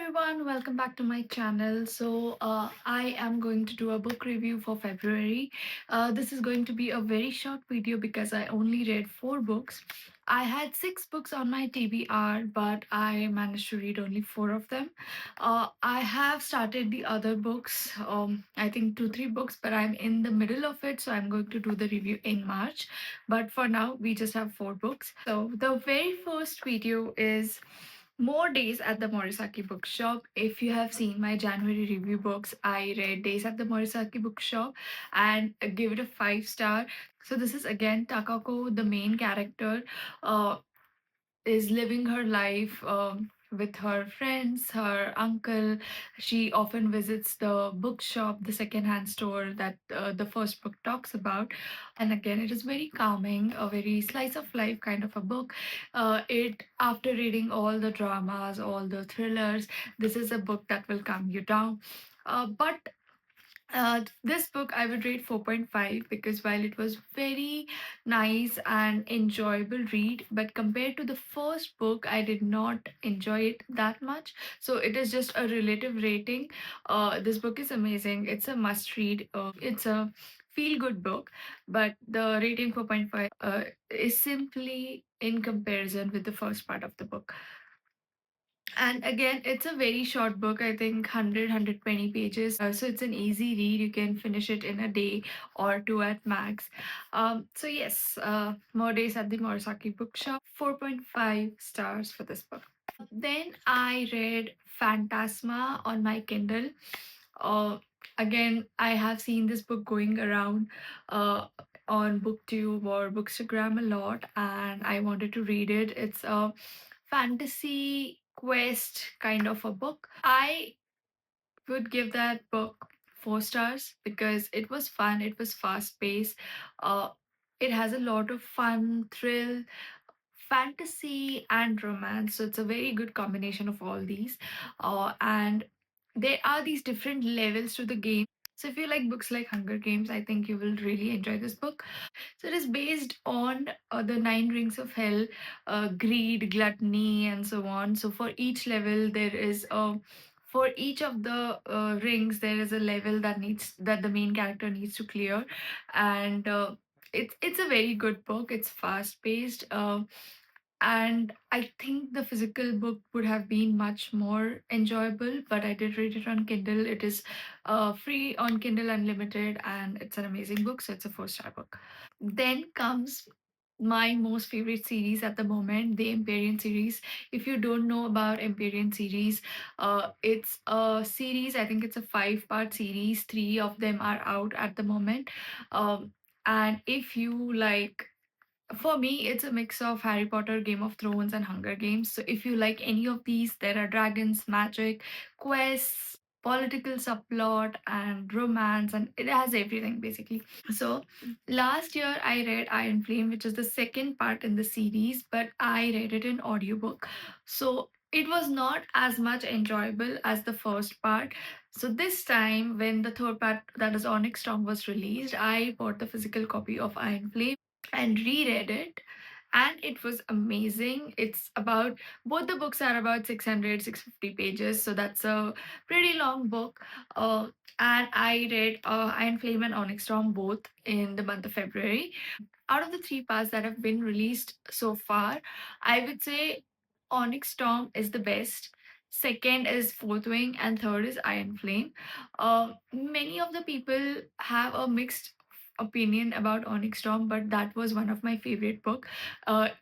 everyone, welcome back to my channel. I am going to do a book review for February. This is going to be a very short video because I only read four books. I had six books on my TBR, but I managed to read only four of them. I have started the other books, I think two, three books, but I'm in the middle of it, so I'm going to do the review in March. But for now, we just have four books. So, the very first video is more days at the Morisaki bookshop. If you have seen my January review books, I read Days at the Morisaki bookshop and give it a 5 star. So this is again Takako, the main character. Uh, is living her life with her friends, her uncle. She often visits the bookshop, the secondhand store that the first book talks about. And again, it is very calming, a very slice of life kind of a book. It After reading all the dramas, all the thrillers, this is a book that will calm you down. But this book I would rate 4.5 because while it was very nice and enjoyable read, but compared to the first book, I did not enjoy it that much. So it is just a relative rating. This book is amazing. It's a must read. It's a feel good book, but the rating 4.5 is simply in comparison with the first part of the book. And again, it's a very short book, I think 100, pages. So it's an easy read. You can finish it in a day or two at max. So, yes, More Days at the Morisaki Bookshop, 4.5 stars for this book. Then I read Phantasma on my Kindle. Uh, Again, I have seen this book going around on BookTube or Bookstagram a lot, and I wanted to read it. It's a fantasy quest kind of a book. I would give that book 4 stars because it was fun, it was fast paced. Uh, it has a lot of fun, thrill, fantasy, and romance. So it's a very good combination of all these. And there are these different levels to the game. So if you like books like Hunger Games, I think you will really enjoy this book. So it is based on the 9 rings of hell, greed, gluttony, and so on. So for each level, there is a for each of the rings, there is a level that the main character needs to clear, and it's a very good book. It's fast paced. And I think the physical book would have been much more enjoyable, but I did read it on Kindle. It is free on Kindle Unlimited, and it's an amazing book. So it's a 4 star book. Then comes my most favorite series at the moment, the Empyrean series. If you don't know about Empyrean series, it's a series, I think it's a 5 part series. Three of them are out at the moment. And if you like, for me, it's a mix of Harry Potter, Game of Thrones, and Hunger Games. So if you like any of these, there are dragons, magic, quests, political subplot, and romance, and it has everything basically. So last year I read Iron Flame, which is the second part in the series, but I read it in audiobook. So it was not as much enjoyable as the first part. So this time when the third part, that is Onyx Storm, was released, I bought the physical copy of Iron Flame and reread it, and it was amazing. It's about, both the books are about 650 pages, so that's a pretty long book. And I read Iron Flame and Onyx Storm both in the month of February. Out of the three parts that have been released so far, I would say Onyx Storm is the best. Second is Fourth Wing, and third is Iron Flame. Many of the people have a mixed opinion about Onyx Storm, but that was one of my favorite book.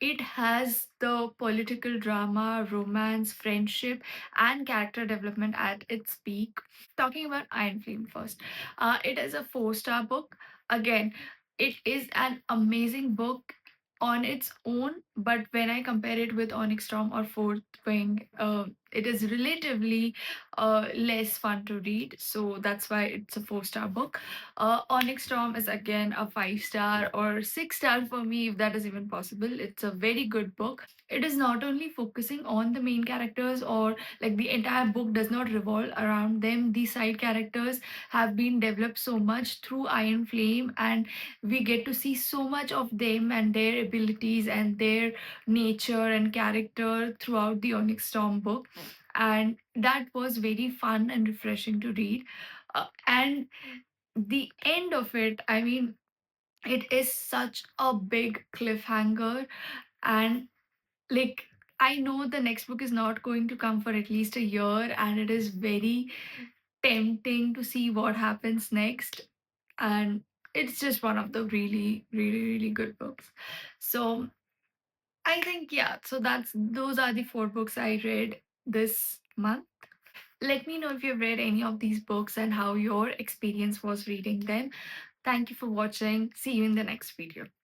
It has the political drama, romance, friendship, and character development at its peak. Talking about Iron Flame first, it is a 4 star book. Again, it is an amazing book on its own, but when I compare it with Onyx Storm or Fourth Wing, it is relatively less fun to read. So that's why it's a 4 star book. Onyx Storm is again a 5 star or 6 star for me, if that is even possible. It's a very good book. It is not only focusing on the main characters, or like the entire book does not revolve around them. The side characters have been developed so much through Iron Flame, and we get to see so much of them and their abilities and their nature and character throughout the Onyx Storm book. and that was very fun and refreshing to read. And the end of it, I mean, it is such a big cliffhanger, and like, I know the next book is not going to come for at least a year, and it is very tempting to see what happens next. And it's just one of the really, really, really good books. So I think, yeah, so those are the four books I read this month. Let me know if you've read any of these books and how your experience was reading them. Thank you for watching. See you in the next video.